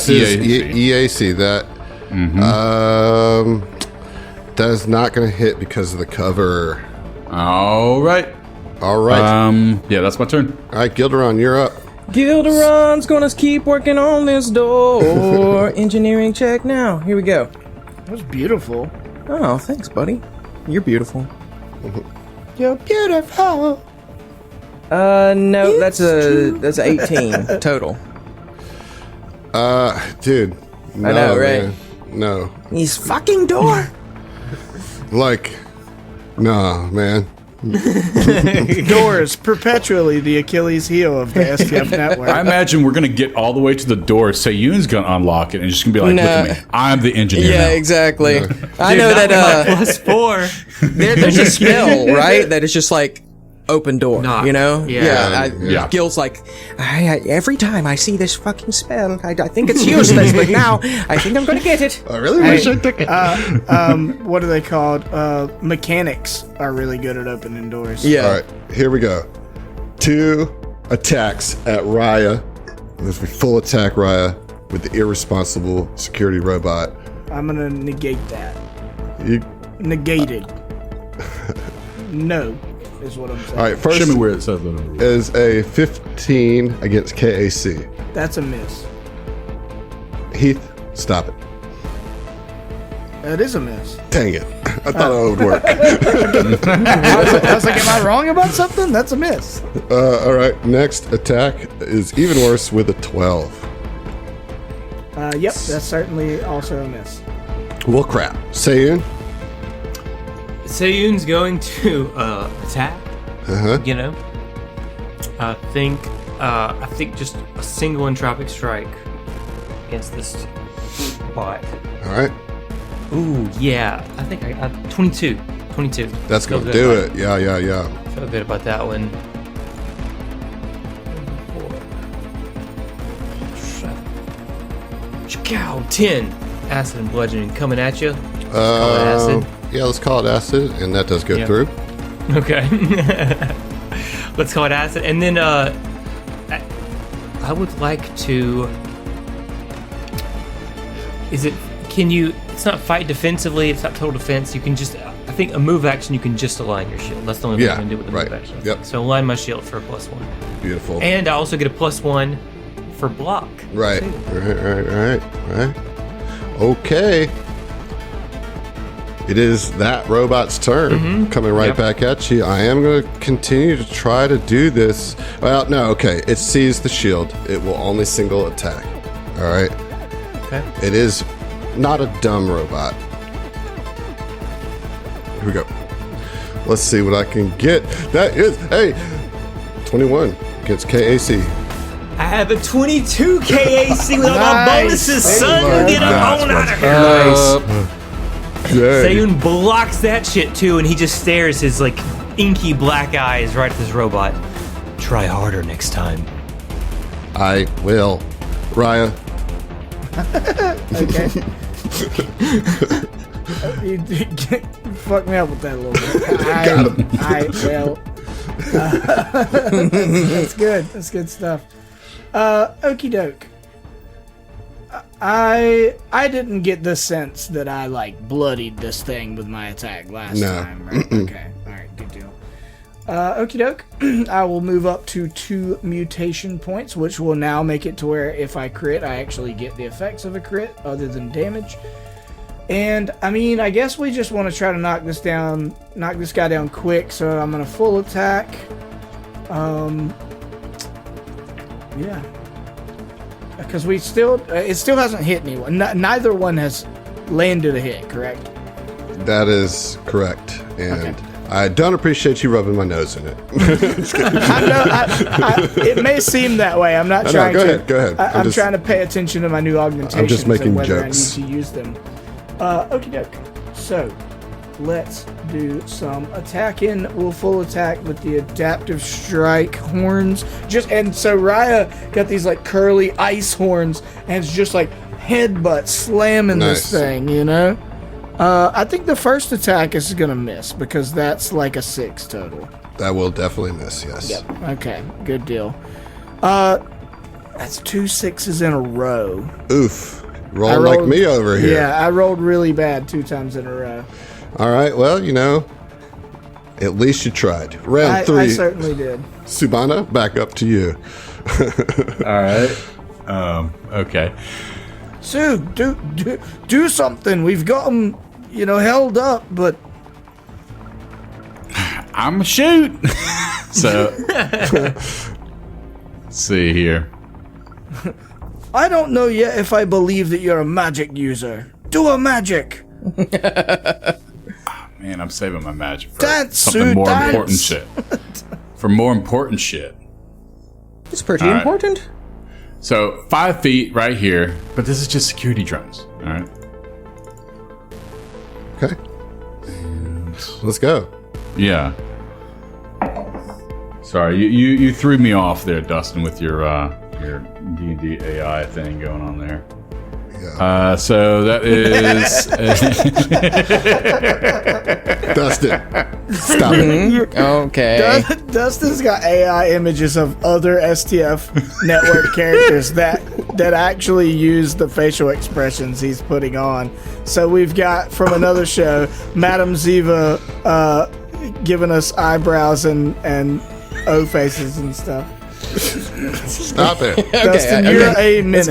is EAC. That that is not going to hit because of the cover. All right. All right. Yeah, that's my turn. All right, Gilderon, you're up. Gilderon's gonna keep working on this door. Engineering check now. Here we go. That was beautiful. Oh, thanks, buddy. You're beautiful. You're beautiful. No, that's 18 total. Dude. No, I know, right? Man. No. He's fucking door. Like, nah, man. Door is perpetually the Achilles heel of the STF Network. I imagine we're going to get all the way to the door. Sayun's going to unlock it and just going to be like, look at me. I'm the engineer Yeah, now. exactly. I Dude, know not that. with my +4. There's a spell, right? That is just like open door. Knock. You know? Yeah. Yeah. Gil's like, every time I see this fucking spell, I think it's useless, but now I think I'm gonna get it. I really wish I took it. What are they called? Mechanics are really good at opening doors. Yeah. All right, here we go. 2 attacks at Raya. This will be full attack Raya with the irresponsible security robot. I'm gonna negate that. You, Negated. No, is what I'm saying. all right, first Show me where it says that. On the rule. is a 15 against KAC. That's a miss. Heath, stop it. That is a miss. Dang it. I thought it would work. I was like, am I wrong about something? That's a miss. All right, next attack is even worse with a 12. Yep, that's certainly also a miss. Well, crap. Sayun? Sayun's going to attack. You know, I think just a single entropic strike against this bot. All right. Ooh, yeah. I think I 22. 22. That's Feel going to good do about it. Yeah. Feel good about that one. 10 acid and bludgeoning coming at you. Call it acid. Yeah, let's call it acid, and that does go Yeah. through. Okay. Let's call it acid. And then I would like to... It's not fight defensively, it's not total defense. You can just... I think a move action, you can just align your shield. That's the only thing Yeah, I can do with the right. move action. Yep. So align my shield for a +1. Beautiful. And I also get a +1 for block. Right. too. Right. Okay. It is that robot's turn. Coming right Yep. back at you. I am going to continue to try to do this. Well, no, okay. It sees the shield. It will only single attack. All right. Okay. It is not a dumb robot. Here we go. Let's see what I can get. That is, 21 against KAC. I have a 22 KAC with all my Nice. bonuses, Hey, son. Lord. Get That's on out of here. Nice. Dang. Sayun blocks that shit too, and he just stares his like inky black eyes right at this robot. Try harder next time. I will. Raya. You fucked me up with that a little bit. That's good. That's good stuff. Okie doke. I didn't get the sense that I like bloodied this thing with my attack last No. time. Right? Okay. All right. Good deal. Okie doke. I will move up to 2 mutation points, which will now make it to where if I crit, I actually get the effects of a crit other than damage. And I mean, I guess we just want to try to knock this guy down quick. So I'm gonna full attack. Yeah, because it still hasn't hit anyone. Neither one has landed a hit. Correct. That is correct, and. Okay. I don't appreciate you rubbing my nose in it. It may seem that way. I'm not trying to. Go ahead. I'm trying to pay attention to my new augmentations. I'm just making and whether jokes. I need to use them. Okie doke. So, let's do some attacking. We'll full attack with the adaptive strike horns. And so Raya got these like curly ice horns, and it's just like headbutt slamming this thing, you know? I think the first attack is going to miss because that's like a 6 total. That will definitely miss, yes. Yep. Okay, good deal. That's 2 6s in a row. Oof. Rolling like me over here. Yeah, I rolled really bad 2 times in a row. All right, well, at least you tried. Round 3. I certainly did. Subana, back up to you. All right. Okay. Sue, do something. We've got him, held up, but... I'm a shoot. So, let's see here. I don't know yet if I believe that you're a magic user. Do a magic. Man, I'm saving my magic for dance, something Sue, more dance. important shit. For more important shit. It's pretty important. So 5 feet right here, but this is just security drones. All right. Okay. Let's go. Yeah. Sorry, you threw me off there, Dustin, with your D&D AI thing going on there. Yeah. So that is Dustin. Stop it. Okay. Dustin's got AI images of other STF Network characters that actually use the facial expressions he's putting on. So we've got from another show, Madam Ziva giving us eyebrows and O faces and stuff. Stop it. Dustin, you're a menace.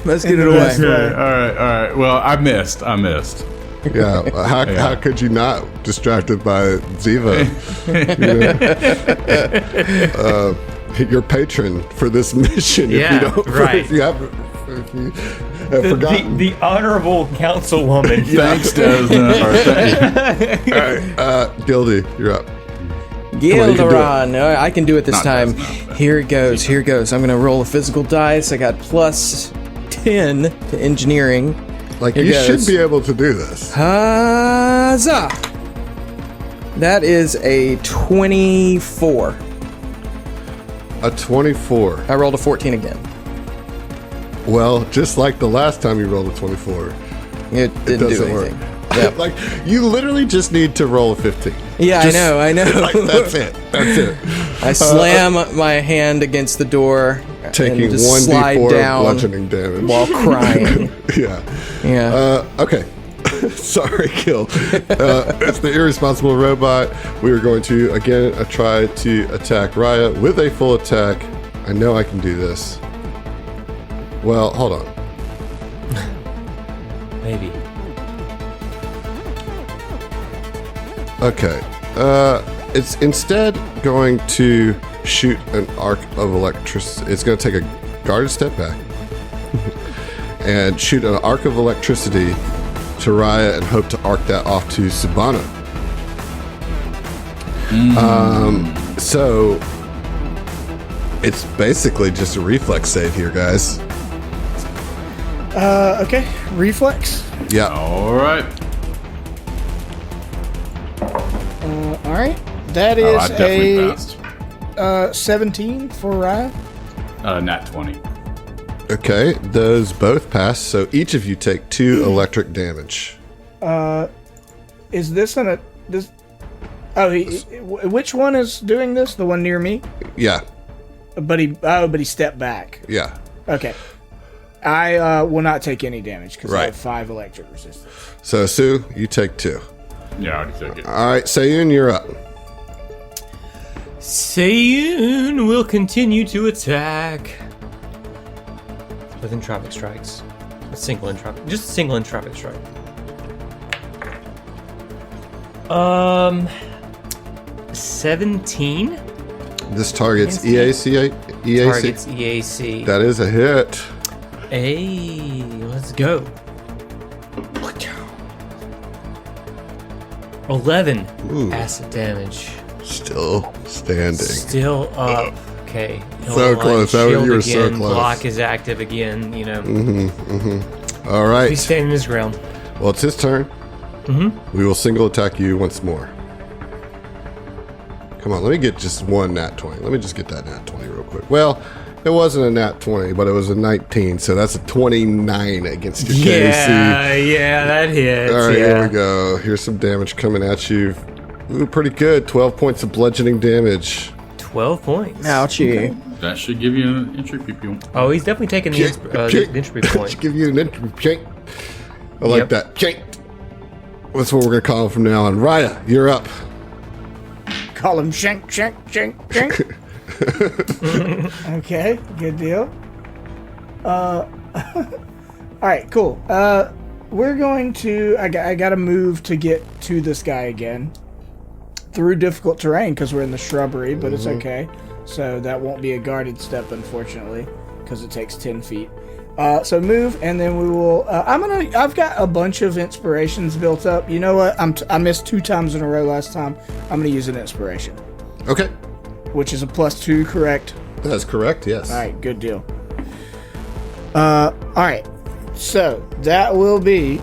Let's get it away. Okay, all right. Well, I missed. Yeah. How could you not distracted by Ziva? Your patron for this mission. Yeah, if you have forgotten. The honorable councilwoman. Thanks, Desna. All right, Gildy, you're up. Gilderon. I can do it this time. Desna. Here it goes. I'm going to roll a physical dice. I got plus 10 to engineering. Like, Here you goes. should be able to do this. Huzzah! That is a 24. A 24. I rolled a 14 again. Well, just like the last time you rolled a 24. It didn't do anything. Yep. Like, you literally just need to roll a 15. Yeah, I know. Like, that's it. I slam my hand against the door, Taking and just slide 1d4 down bludgeoning damage. while crying. Yeah. Okay. Sorry, Gil. It's the irresponsible robot. We are going to, again, try to attack Raya with a full attack. I know I can do this. Well, hold on. Maybe. Okay. It's instead going to shoot an arc of electricity. It's going to take a guarded step back and shoot an arc of electricity to Raya and hope to arc that off to Subana. So it's basically just a reflex save here, guys. Okay. Reflex. Yeah. All right. All right. That I is definitely passed. 17 for Raya. Nat 20. Okay, those both pass, so each of you take 2 electric damage. Is this this? Oh, which one is doing this? The one near me? Yeah, But he stepped back. yeah. Okay. I will not take any damage because I Right. have 5 electric resistance. So, Sue, you take 2. Yeah, I already took it. All right, Sayun, you're up. Seiyun will continue to attack with entropic strikes. Just a single entropic strike. 17. This targets EAC. Targets EAC. That is a hit. Hey, let's go. 11 acid damage. Still standing. Still up. Okay. So close. Shield You were again. so close. Block is active again. You know. All right. He's standing his ground. Well, it's his turn. We will single attack you once more. Come on, let me get just one nat 20. Let me just get that nat 20 real quick. Well, it wasn't a nat 20, but it was a 19, so that's a 29 against your KC. Yeah, that hits. All right, here we go. Here's some damage coming at you. Ooh, pretty good. 12 points of bludgeoning damage. 12 points. Ouchie. That should give you an entropy point. Oh, he's definitely taking the entropy point. Give you an entropy point. I like that. That's what we're going to call him from now on. Raya, you're up. Call him Shank. Okay, good deal. All right, cool. We're going to. I got to move to get to this guy again through difficult terrain because we're in the shrubbery, but it's okay. So that won't be a guarded step, unfortunately, because it takes 10 feet. So move, and then we will. I've got a bunch of inspirations built up. You know what? I missed 2 times in a row last time. I'm gonna use an inspiration. Okay. Which is a +2, correct? That's correct, yes. All right, good deal. All right, so that will be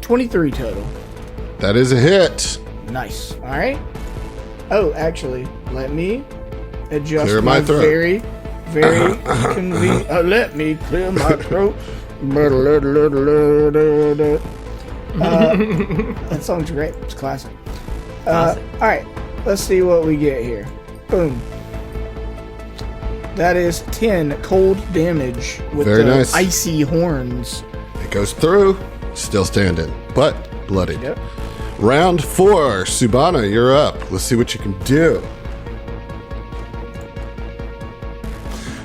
23 total. That is a hit. Nice. All right. Oh, actually, let me adjust Clear my my throat. very convenient. Let me clear my throat. That song's great. It's classic. All right, let's see what we get here. Boom. That is 10 cold damage with Very the nice. icy horns. It goes through. Still standing, but bloodied. Yep. Round 4. Subana, you're up. Let's see what you can do.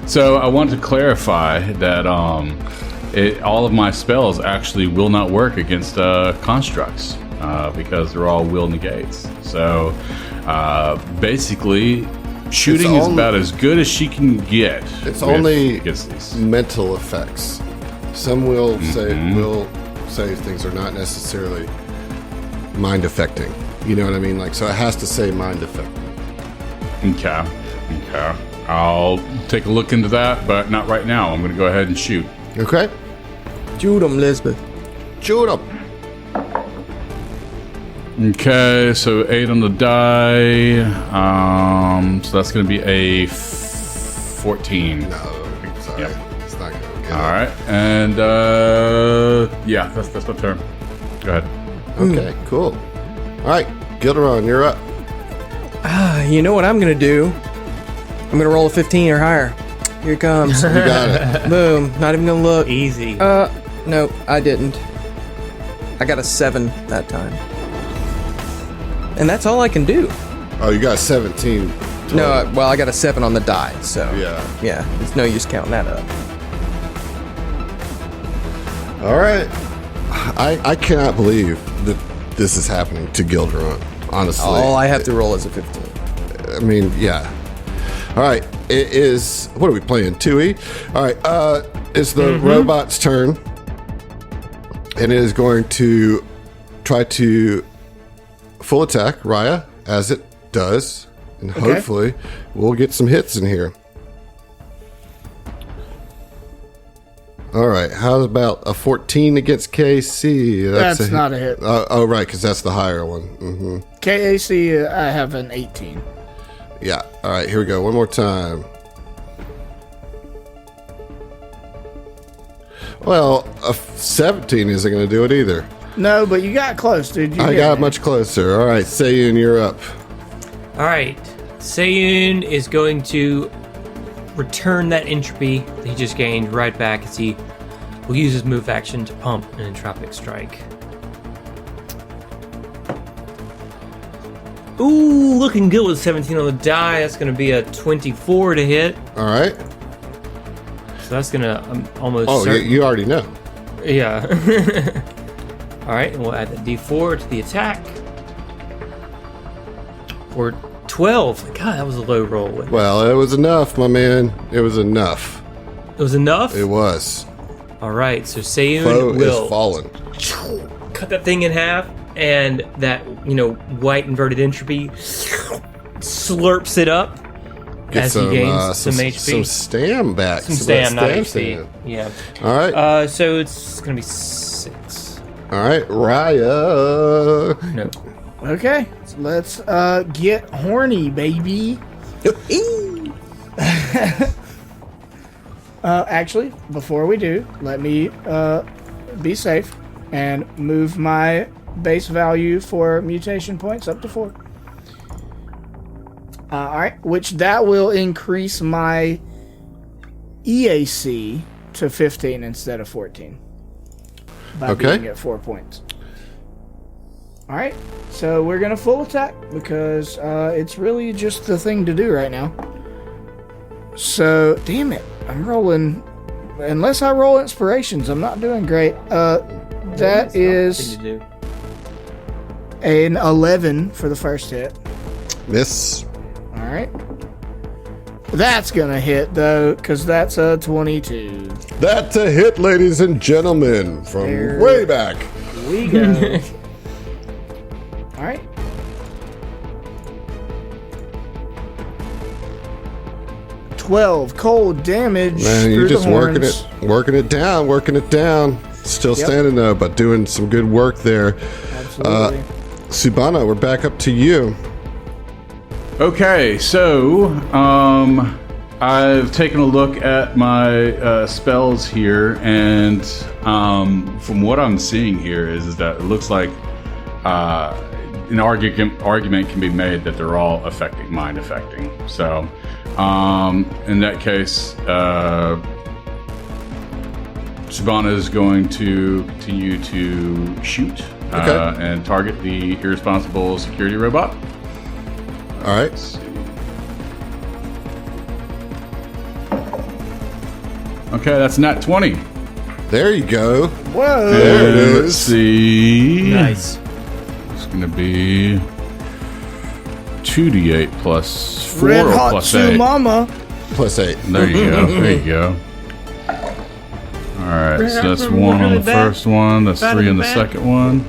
So I want to clarify that all of my spells actually will not work against constructs because they're all will negates. So basically, shooting is about as good as she can get. It's only against these. mental effects. Some will say things are not necessarily mind affecting. You know what I mean? Like, so it has to say mind affecting. Okay. I'll take a look into that, but not right now. I'm going to go ahead and shoot. Okay. Shoot him, Lisbeth. Shoot up. Okay, so 8 on the die. So that's going to be a 14. No, sorry. Yep. It's not going to get All right, and yeah, that's my turn. Go ahead. Okay, cool. All right, Gilderon, you're up. You know what I'm gonna do? I'm gonna roll a 15 or higher. Here it comes. You got it. Boom. Not even gonna look. Easy. No, I didn't. I got a 7 that time. And that's all I can do. Oh, you got 17. total. No, well, I got a 7 on the die, so. Yeah. It's no use counting that up. All right. I cannot believe that this is happening to Gilderon, honestly. All I have to roll is a 15. I mean, yeah. All right. It is. What are we playing? 2E? All right. It's the robot's turn. And it is going to try to full attack Raya, as it does. And hopefully we'll get some hits in here. All right. How about a 14 against KC? That's not a hit. Oh, right, because that's the higher one. Mm-hmm. KAC, I have an 18. Yeah. All right, here we go. One more time. Well, a 17 isn't going to do it either. No, but you got close, dude. I got much closer. All right, Seiyun, you're up. All right. Seiyun is going to return that entropy that he just gained right back as he will use his move action to pump an entropic strike. Ooh, looking good with 17 on the die. That's going to be a 24 to hit. All right. So that's going to almost. Oh, you already know. Yeah. All right, and we'll add the D4 to the attack. For 12. God, that was a low roll. Well, it was enough, my man. It was enough. It was enough? It was. All right, so Sayun Foe will is fallen. cut that thing in half, and that, white inverted entropy slurps it up as he gains some HP. Some stam back. Some stam, not HP. Stam. Yeah. All right. So it's going to be 6. All right, Raya. No. Okay, so let's get horny, baby. Actually, before we do, let me be safe and move my base value for mutation points up to 4. Alright, which that will increase my EAC to 15 instead of 14. By being at 4 points. Alright, so we're going to full attack because it's really just the thing to do right now. So, damn it. I'm rolling. Unless I roll inspirations, I'm not doing great. That is an 11 for the first hit. Miss. Alright. That's gonna hit, though, because that's a 22. That's a hit, ladies and gentlemen, from way back. We go. Alright. Cold damage. Man, you're just working horns. it down. Still standing though, but doing some good work there. Absolutely. Subana, we're back up to you. Okay, so I've taken a look at my spells here, and from what I'm seeing here is that it looks like an argument can be made that they're all mind affecting. So in that case, Subana is going to continue to shoot and target the irresponsible security robot. All right. Let's see. Okay, that's nat 20. There you go. Whoa. There it is. Let's see. Nice. It's going to be 2d8 plus 4 Red or hot plus to 8. mama. +8. There you go. There you go. All right, so that's 1 on the first one. That's 3 on the second one.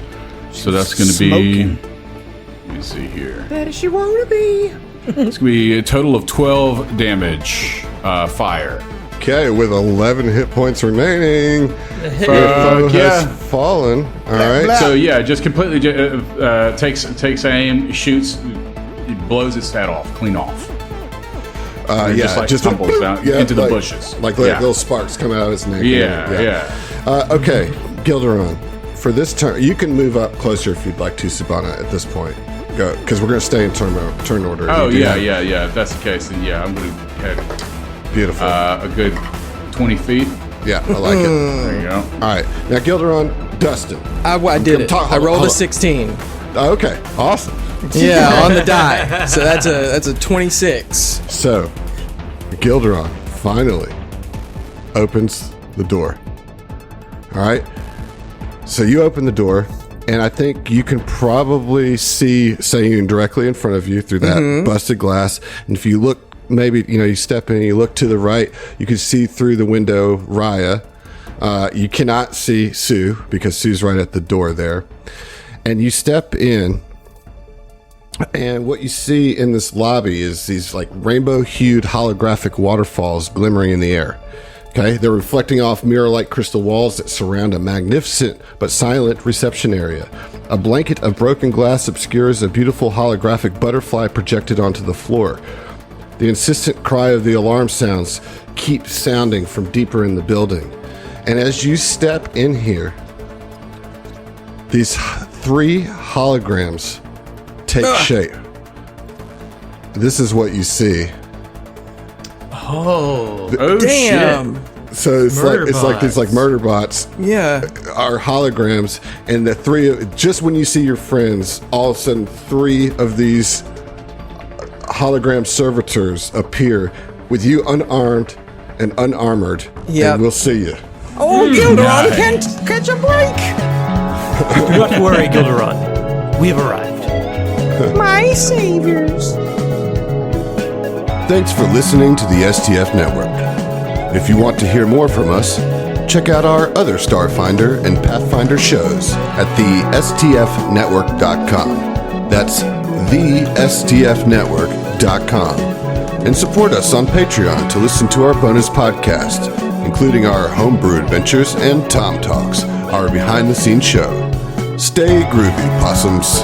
So that's going to be. Let me see here. Better she wanna be. It's going to be a total of 12 damage fire. Okay, with 11 hit points remaining. Foe yeah. has fallen. All right. So yeah, just completely takes aim, shoots, it blows its head off, clean off. And just tumbles down into the bushes. Like little sparks come out of his neck. Yeah. Okay, Gilderon. For this turn, you can move up closer if you'd like to, Subana, at this point. Go, because we're going to stay in turn order. Oh, yeah. If that's the case, then yeah, I'm going to head Beautiful. a good 20 feet. Yeah, I like it. There you go. All right. Now, Gilderon, Dustin. I did it. I rolled a 16. Okay, awesome. Yeah, on the die. So that's a 26. So, Gilderon finally opens the door. All right. So you open the door, and I think you can probably see Sayun directly in front of you through that busted glass. And if you look, maybe you step in, you look to the right, you can see through the window Raya. You cannot see Sue because Sue's right at the door there. And you step in, and what you see in this lobby is these like rainbow-hued holographic waterfalls glimmering in the air. Okay, they're reflecting off mirror-like crystal walls that surround a magnificent but silent reception area. A blanket of broken glass obscures a beautiful holographic butterfly projected onto the floor. The insistent cry of the alarm sounds keep sounding from deeper in the building. And as you step in here, these 3 holograms take shape. This is what you see. Oh. Oh, Damn. shit. So it's Murder like these like murder bots Yeah. are holograms, and just when you see your friends, all of a sudden 3 of these hologram servitors appear with you unarmed and unarmored, Yep. and we'll see you. Oh, Gilderon can't catch a break. Do not worry, Gilderon. We have arrived. My saviors. Thanks for listening to the STF Network. If you want to hear more from us, check out our other Starfinder and Pathfinder shows at the STFnetwork.com. That's the STFnetwork.com. And support us on Patreon to listen to our bonus podcast, including our homebrew adventures and Tom Talks, our behind-the-scenes show. Stay groovy, possums.